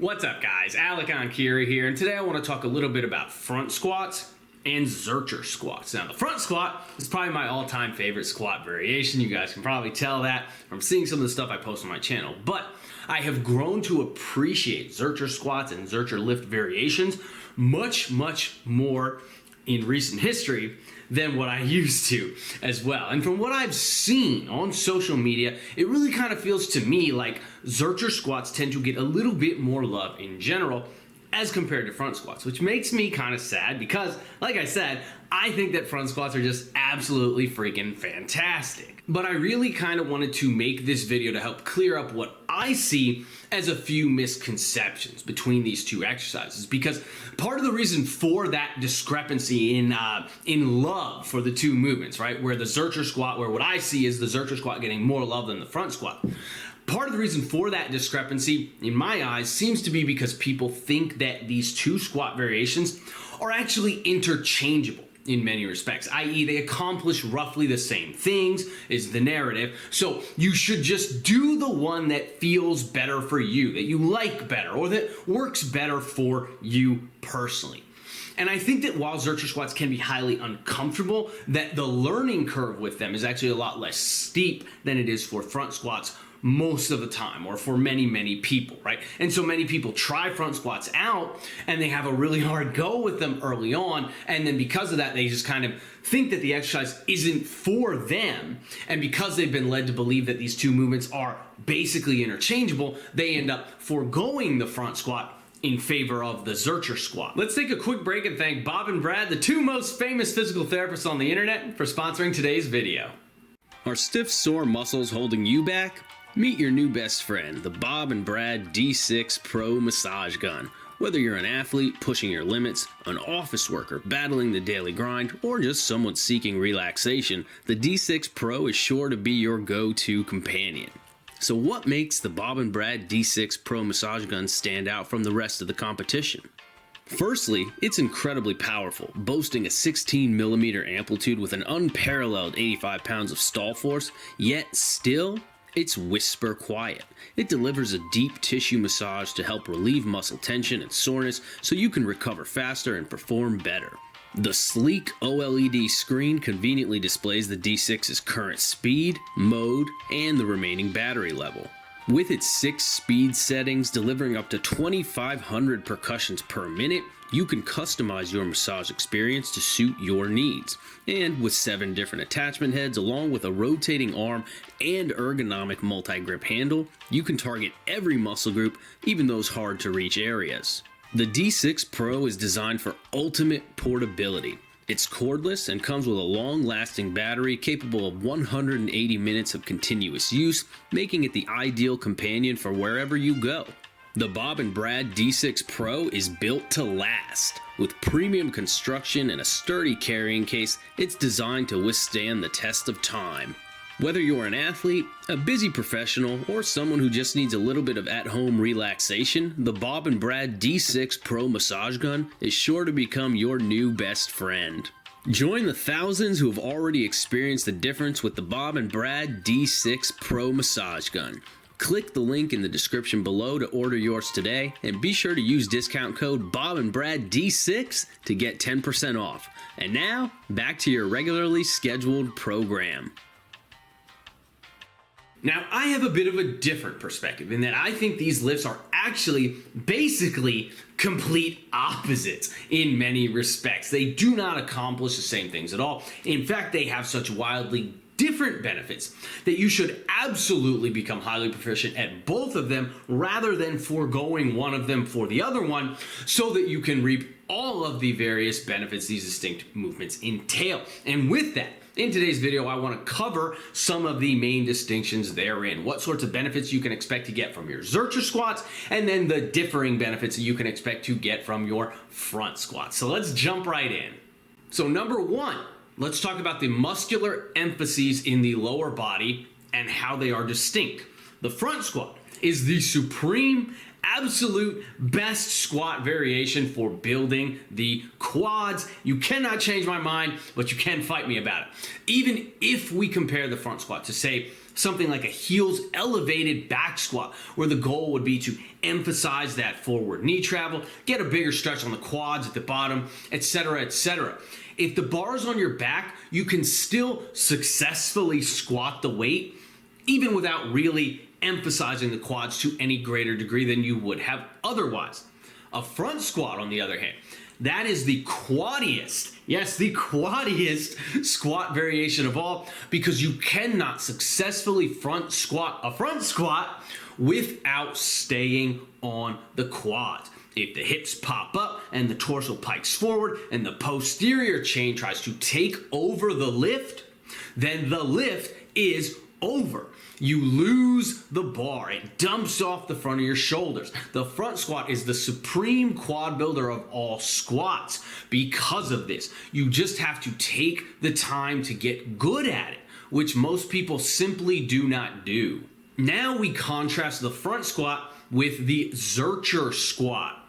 What's up guys, Enkiri here, and today I want to talk a little bit about front squats and Zercher squats. Now the front squat is probably my all-time favorite squat variation. You guys can probably tell that from seeing some of the stuff I post on my channel, but I have grown to appreciate Zercher squats and Zercher lift variations much more in recent history than what I used to as well. And from what I've seen on social media, it really kind of feels to me like Zercher squats tend to get a little bit more love in general as compared to front squats, which makes me kind of sad because, like I said, I think that front squats are just absolutely freaking fantastic. But I really kind of wanted to make this video to help clear up what I see as a few misconceptions between these two exercises, because part of the reason for that discrepancy in love for the two movements, right, where the Zercher squat, where what I see is the Zercher squat getting more love than the front squat, part of the reason for that discrepancy, in my eyes, seems to be because people think that these two squat variations are actually interchangeable in many respects, i.e. they accomplish roughly the same things, is the narrative. So you should just do the one that feels better for you, that you like better, or that works better for you personally. And I think that while Zercher squats can be highly uncomfortable, that the learning curve with them is actually a lot less steep than it is for front squats most of the time, or for many people, right? And so many people try front squats out and they have a really hard go with them early on, and then because of that they just kind of think that the exercise isn't for them, and because they've been led to believe that these two movements are basically interchangeable, they end up foregoing the front squat in favor of the Zercher squat. Let's take a quick break and thank Bob and Brad, the two most famous physical therapists on the internet, for sponsoring today's video. Are stiff, sore muscles holding you back? Meet your new best friend, the Bob and Brad D6 Pro Massage Gun. Whether you're an athlete pushing your limits, an office worker battling the daily grind, or just someone seeking relaxation, the D6 Pro is sure to be your go-to companion. So what makes the Bob and Brad D6 Pro Massage Gun stand out from the rest of the competition? Firstly, it's incredibly powerful, boasting a 16mm amplitude with an unparalleled 85 pounds of stall force, yet still, it's whisper quiet. It delivers a deep tissue massage to help relieve muscle tension and soreness so you can recover faster and perform better. The sleek OLED screen conveniently displays the D6's current speed, mode, and the remaining battery level. With its 6 speed settings delivering up to 2,500 percussions per minute, you can customize your massage experience to suit your needs. And with 7 different attachment heads along with a rotating arm and ergonomic multi-grip handle, you can target every muscle group, even those hard to reach areas. The D6 Pro is designed for ultimate portability. It's cordless and comes with a long-lasting battery capable of 180 minutes of continuous use, making it the ideal companion for wherever you go. The Bob and Brad D6 Pro is built to last. With premium construction and a sturdy carrying case, it's designed to withstand the test of time. Whether you're an athlete, a busy professional, or someone who just needs a little bit of at-home relaxation, the Bob and Brad D6 Pro Massage Gun is sure to become your new best friend. Join the thousands who have already experienced the difference with the Bob and Brad D6 Pro Massage Gun. Click the link in the description below to order yours today, and be sure to use discount code BobandBradD6 to get 10% off. And now, back to your regularly scheduled program. Now, I have a bit of a different perspective in that I think these lifts are actually basically complete opposites in many respects. They do not accomplish the same things at all. In fact, they have such wildly different benefits that you should absolutely become highly proficient at both of them rather than foregoing one of them for the other one, so that you can reap all of the various benefits these distinct movements entail. And with that, in today's video, I want to cover some of the main distinctions therein, what sorts of benefits you can expect to get from your Zercher squats, and then the differing benefits that you can expect to get from your front squats. So let's jump right in. So number one, let's talk about the muscular emphases in the lower body and how they are distinct. The front squat is the supreme absolute best squat variation for building the quads. You cannot change my mind, but you can fight me about it. Even if we compare the front squat to, say, something like a heels elevated back squat, where the goal would be to emphasize that forward knee travel, get a bigger stretch on the quads at the bottom, etc., etc. If the bar is on your back, you can still successfully squat the weight, even without really emphasizing the quads to any greater degree than you would have otherwise. A front squat, on the other hand, that is the quaddiest, yes, the quaddiest squat variation of all, because you cannot successfully front squat a front squat without staying on the quads. If the hips pop up and the torso pikes forward and the posterior chain tries to take over the lift, then the lift is over. You lose the bar. It dumps off the front of your shoulders. The front squat is the supreme quad builder of all squats. Because of this, you just have to take the time to get good at it, which most people simply do not do. Now we contrast the front squat with the Zercher squat.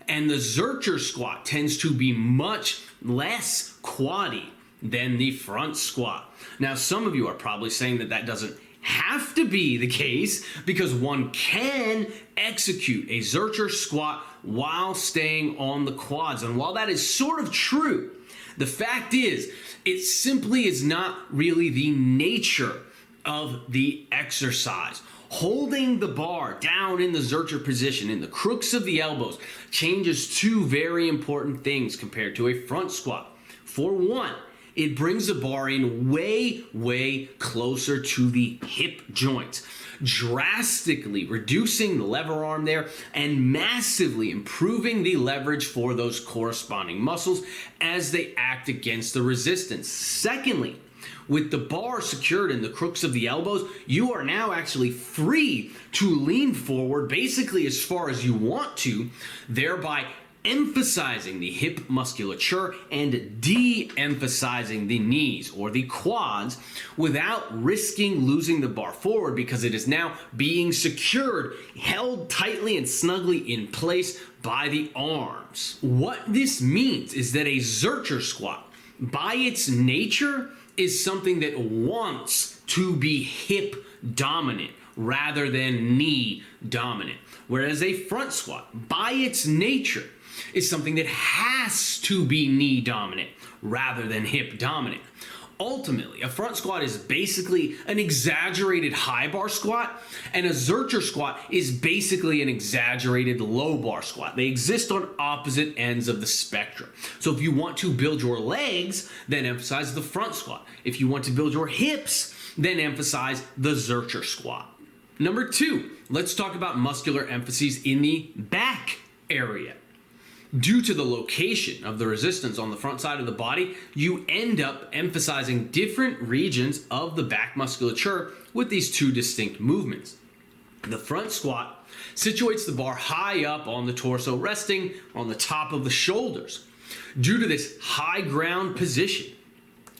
And the Zercher squat tends to be much less quaddy than the front squat. Now, some of you are probably saying that that doesn't have to be the case, because one can execute a Zercher squat while staying on the quads. And while that is sort of true, the fact is, it simply is not really the nature of the exercise. Holding the bar down in the Zercher position in the crooks of the elbows changes two very important things compared to a front squat. For one, it brings the bar in way closer to the hip joint, drastically reducing the lever arm there and massively improving the leverage for those corresponding muscles as they act against the resistance. Secondly, with the bar secured in the crooks of the elbows, you are now actually free to lean forward basically as far as you want to, thereby emphasizing the hip musculature and de-emphasizing the knees or the quads without risking losing the bar forward, because it is now being secured, held tightly and snugly in place by the arms. What this means is that a Zercher squat, by its nature, is something that wants to be hip dominant rather than knee dominant. Whereas a front squat, by its nature, is something that has to be knee dominant rather than hip dominant. Ultimately, a front squat is basically an exaggerated high bar squat, and a Zercher squat is basically an exaggerated low bar squat. They exist on opposite ends of the spectrum. So if you want to build your legs, then emphasize the front squat. If you want to build your hips, then emphasize the Zercher squat. Number two, let's talk about muscular emphases in the back area. Due to the location of the resistance on the front side of the body, you end up emphasizing different regions of the back musculature with these two distinct movements. The front squat situates the bar high up on the torso, resting on the top of the shoulders. Due to this high ground position,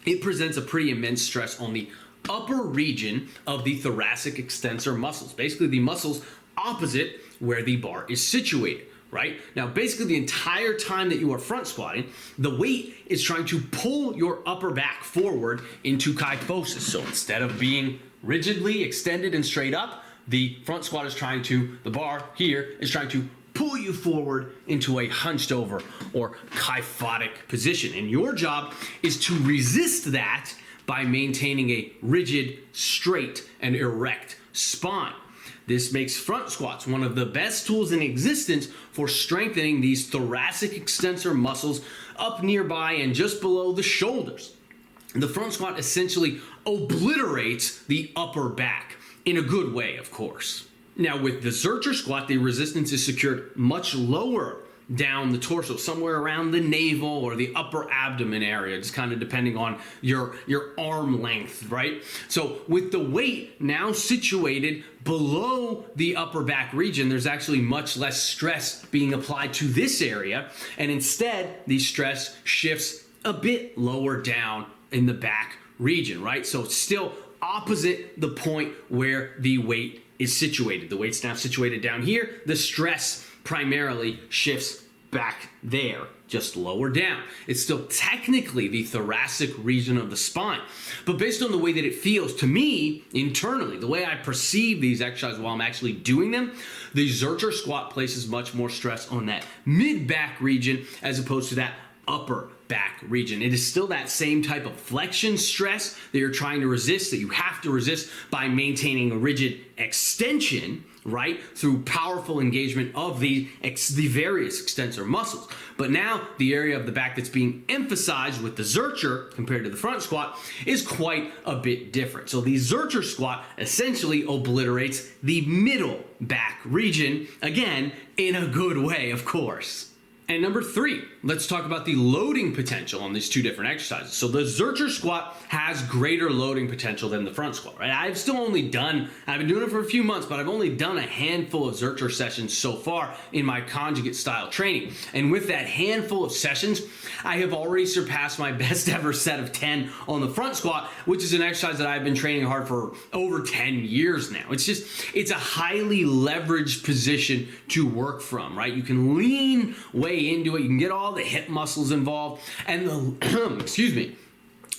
it presents a pretty immense stress on the upper region of the thoracic extensor muscles, basically the muscles opposite where the bar is situated. Right? Now, basically the entire time that you are front squatting, the weight is trying to pull your upper back forward into kyphosis. So instead of being rigidly extended and straight up, the front squat is trying to, the bar here is trying to pull you forward into a hunched over or kyphotic position. And your job is to resist that by maintaining a rigid, straight, and erect spine. This makes front squats one of the best tools in existence for strengthening these thoracic extensor muscles up nearby and just below the shoulders. The front squat essentially obliterates the upper back, in a good way, of course. Now, with the Zercher squat, the resistance is secured much lower down the torso, somewhere around the navel or the upper abdomen area, just kind of depending on your arm length, right? So with the weight now situated below the upper back region, there's actually much less stress being applied to this area, and instead the stress shifts a bit lower down in the back region, right? So it's still opposite the point where the weight is situated. The weight's now situated down here. The stress primarily shifts back there, just lower down. It's still technically the thoracic region of the spine, but based on the way that it feels to me internally, the way I perceive these exercises while I'm actually doing them, the Zercher squat places much more stress on that mid-back region as opposed to that upper back region. It is still that same type of flexion stress that you're trying to resist, that you have to resist by maintaining a rigid extension, right, through powerful engagement of the various extensor muscles. But now the area of the back that's being emphasized with the Zercher compared to the front squat is quite a bit different. So the Zercher squat essentially obliterates the middle back region, again, in a good way, of course. And number 3, let's talk about the loading potential on these two different exercises. So the Zercher squat has greater loading potential than the front squat, right? I've been doing it for a few months, but I've only done a handful of Zercher sessions so far in my conjugate style training. And with that handful of sessions, I have already surpassed my best ever set of 10 on the front squat, which is an exercise that I've been training hard for over 10 years now. It's a highly leveraged position to work from, right? You can lean way into it. You can get all the hip muscles involved, and the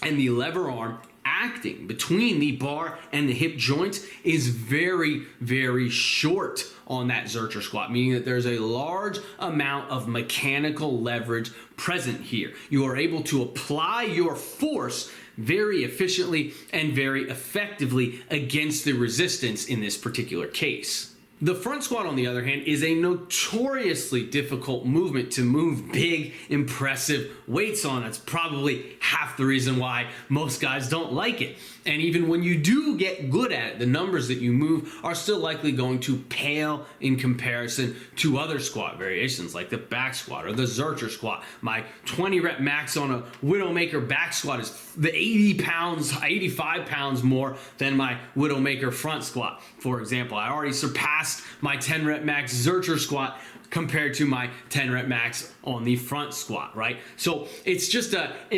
and the lever arm acting between the bar and the hip joints is very, very short on that Zercher squat, meaning that there's a large amount of mechanical leverage present here. You are able to apply your force very efficiently and very effectively against the resistance in this particular case. The front squat, on the other hand, is a notoriously difficult movement to move big, impressive weights on. That's probably half the reason why most guys don't like it. And even when you do get good at it, the numbers that you move are still likely going to pale in comparison to other squat variations like the back squat or the Zercher squat. My 20 rep max on a Widowmaker back squat is the 85 pounds more than my Widowmaker front squat. For example, I already surpassed my 10 rep max Zercher squat compared to my 10 rep max on the front squat, right? So it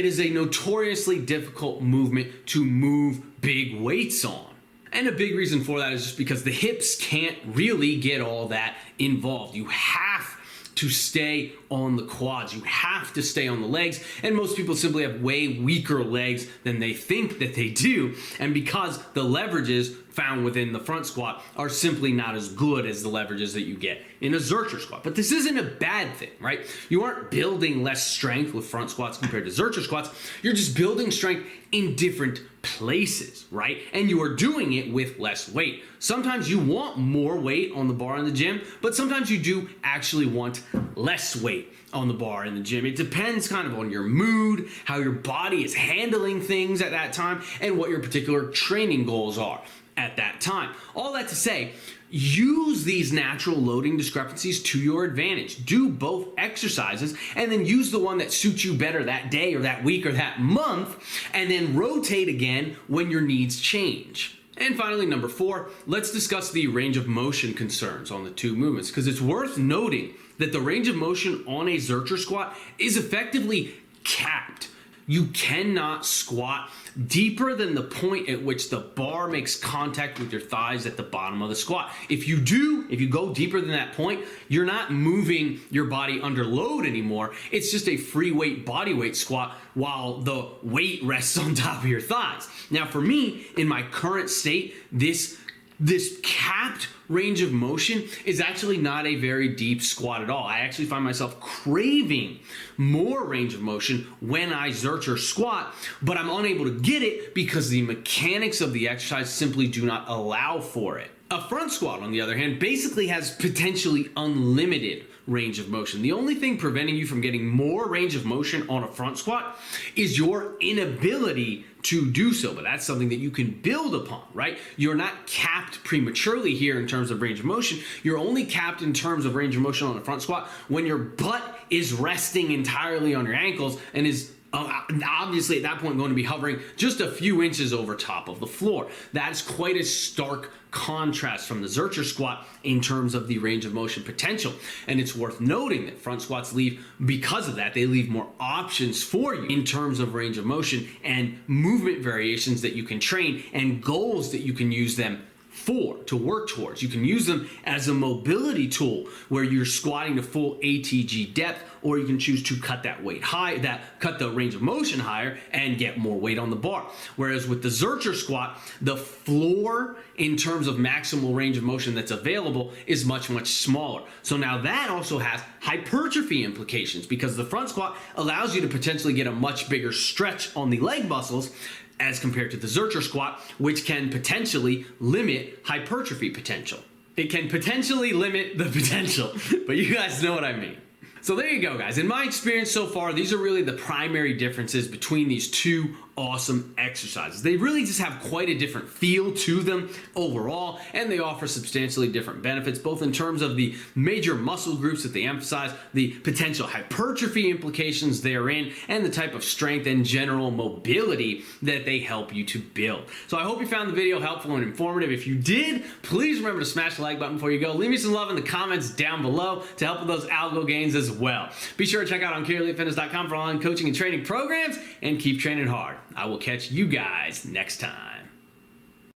is a notoriously difficult movement to move big weights on. And a big reason for that is just because the hips can't really get all that involved. You have to stay on the quads. You have to stay on the legs, and most people simply have way weaker legs than they think that they do, and because the leverages found within the front squat are simply not as good as the leverages that you get in a Zercher squat. But this isn't a bad thing, right? You aren't building less strength with front squats compared to Zercher squats. You're just building strength in different places, right? And you are doing it with less weight. Sometimes you want more weight on the bar in the gym, but sometimes you do actually want less weight on the bar in the gym. It depends kind of on your mood, how your body is handling things at that time, and what your particular training goals are at that time. All that to say, use these natural loading discrepancies to your advantage. Do both exercises and then use the one that suits you better that day or that week or that month, and then rotate again when your needs change. And finally, number 4, let's discuss the range of motion concerns on the two movements, because it's worth noting that the range of motion on a Zercher squat is effectively capped. You cannot squat deeper than the point at which the bar makes contact with your thighs at the bottom of the squat. If you go deeper than that point, you're not moving your body under load anymore. It's just a free weight body weight squat while the weight rests on top of your thighs. Now for me, in my current state, this capped range of motion is actually not a very deep squat at all. I actually find myself craving more range of motion when I Zercher squat, but I'm unable to get it because the mechanics of the exercise simply do not allow for it. A front squat, on the other hand, basically has potentially unlimited range of motion. The only thing preventing you from getting more range of motion on a front squat is your inability to do so, but that's something that you can build upon, right? You're not capped prematurely here in terms of range of motion. You're only capped in terms of range of motion on a front squat when your butt is resting entirely on your ankles and is obviously at that point going to be hovering just a few inches over top of the floor. That's quite a stark contrast from the Zercher squat in terms of the range of motion potential. And it's worth noting that front squats because of that, they leave more options for you in terms of range of motion and movement variations that you can train and goals that you can use them to work towards. You can use them as a mobility tool where you're squatting to full ATG depth, or you can choose to cut that weight high, cut the range of motion higher and get more weight on the bar. Whereas with the Zercher squat, the floor in terms of maximal range of motion that's available is much, much smaller. So now that also has hypertrophy implications, because the front squat allows you to potentially get a much bigger stretch on the leg muscles as compared to the Zercher squat, which can potentially limit hypertrophy potential. It can potentially limit the potential, but you guys know what I mean. So there you go, guys. In my experience so far, these are really the primary differences between these two awesome exercises. They really just have quite a different feel to them overall, and they offer substantially different benefits, both in terms of the major muscle groups that they emphasize, the potential hypertrophy implications therein, and the type of strength and general mobility that they help you to build. So I hope you found the video helpful and informative. If you did, please remember to smash the like button before you go. Leave me some love in the comments down below to help with those algo gains as well. Be sure to check out EnkiriEliteFitness.com for online coaching and training programs, and keep training hard. I will catch you guys next time.